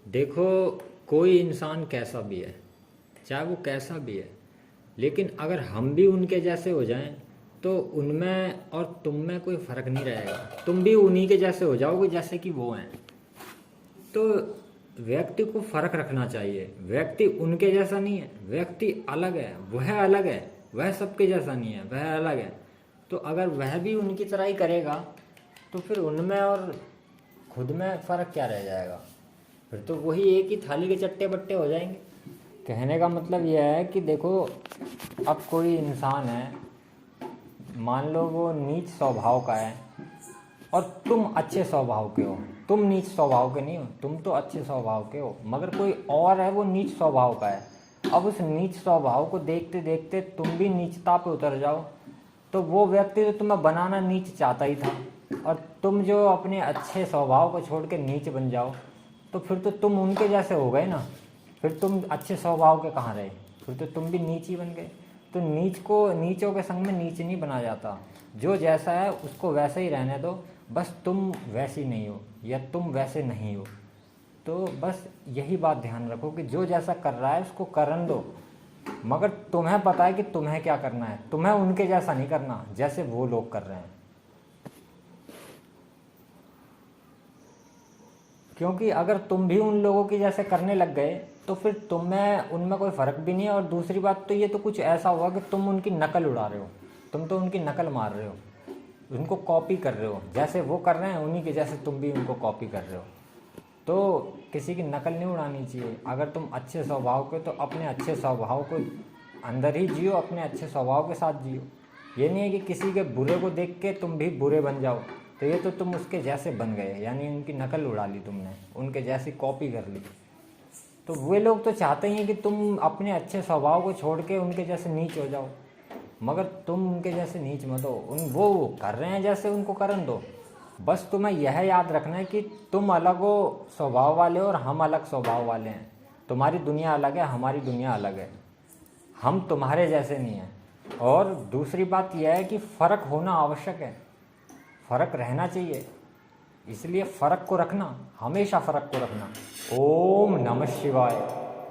देखो, कोई इंसान कैसा भी है, चाहे वो कैसा भी है, लेकिन अगर हम भी उनके जैसे हो जाएं तो उनमें और तुम में कोई फ़र्क नहीं रहेगा। तुम भी उन्हीं के जैसे हो जाओगे जैसे कि वो हैं। तो व्यक्ति को फ़र्क रखना चाहिए। व्यक्ति उनके जैसा नहीं है, व्यक्ति अलग है, वह अलग है, वह सबके जैसा नहीं है, वह अलग है। तो अगर वह भी उनकी तरह ही करेगा तो फिर उनमें और खुद में फ़र्क क्या रह जाएगा? फिर तो वही एक ही थाली के चट्टे बट्टे हो जाएंगे। कहने का मतलब यह है कि देखो, अब कोई इंसान है, मान लो वो नीच स्वभाव का है और तुम अच्छे स्वभाव के हो। तुम नीच स्वभाव के नहीं हो, तुम तो अच्छे स्वभाव के हो, मगर कोई और है वो नीच स्वभाव का है। अब उस नीच स्वभाव को देखते देखते तुम भी नीचता पे उतर जाओ तो वो व्यक्ति तो तुम्हें बनाना नीच चाहता ही था, और तुम जो अपने अच्छे स्वभाव को छोड़ के नीच बन जाओ तो फिर तो तुम उनके जैसे हो गए ना। फिर तुम अच्छे स्वभाव के कहाँ रहे? फिर तो तुम भी नीच ही बन गए। तो नीच को नीचों के संग में नीच नहीं बना जाता। जो जैसा है उसको वैसे ही रहने दो, बस तुम वैसी नहीं हो या तुम वैसे नहीं हो। तो बस यही बात ध्यान रखो कि जो जैसा कर रहा है उसको करन दो, मगर तुम्हें पता है कि तुम्हें क्या करना है। तुम्हें उनके जैसा नहीं करना जैसे वो लोग कर रहे हैं, क्योंकि अगर तुम भी उन लोगों की जैसे करने लग गए तो फिर तुम्हें उनमें कोई फ़र्क भी नहीं है। और दूसरी बात तो ये तो कुछ ऐसा हुआ कि तुम उनकी नकल उड़ा रहे हो, तुम तो उनकी नकल मार रहे हो, उनको कॉपी कर रहे हो। जैसे वो कर रहे हैं उन्हीं के जैसे तुम भी उनको कॉपी कर रहे हो। तो किसी की नकल नहीं उड़ानी चाहिए। अगर तुम अच्छे स्वभाव के तो अपने अच्छे स्वभाव को अंदर ही जियो, अपने अच्छे स्वभाव के साथ जियो। ये नहीं है कि किसी के बुरे को देख के तुम भी बुरे बन जाओ, तो ये तो तुम उसके जैसे बन गए, यानी उनकी नकल उड़ा ली तुमने, उनके जैसी कॉपी कर ली। तो वे लोग तो चाहते ही हैं कि तुम अपने अच्छे स्वभाव को छोड़ के उनके जैसे नीच हो जाओ, मगर तुम उनके जैसे नीच मत हो। वो कर रहे हैं जैसे, उनको करन दो। बस तुम्हें यह याद रखना है कि तुम अलग हो स्वभाव वाले और हम अलग स्वभाव वाले हैं। तुम्हारी दुनिया अलग है, हमारी दुनिया अलग है, हम तुम्हारे जैसे नहीं हैं। और दूसरी बात यह है कि फ़र्क होना आवश्यक है, फ़र्क रहना चाहिए, इसलिए फ़र्क को रखना, हमेशा फ़र्क को रखना। ओम नमः शिवाय।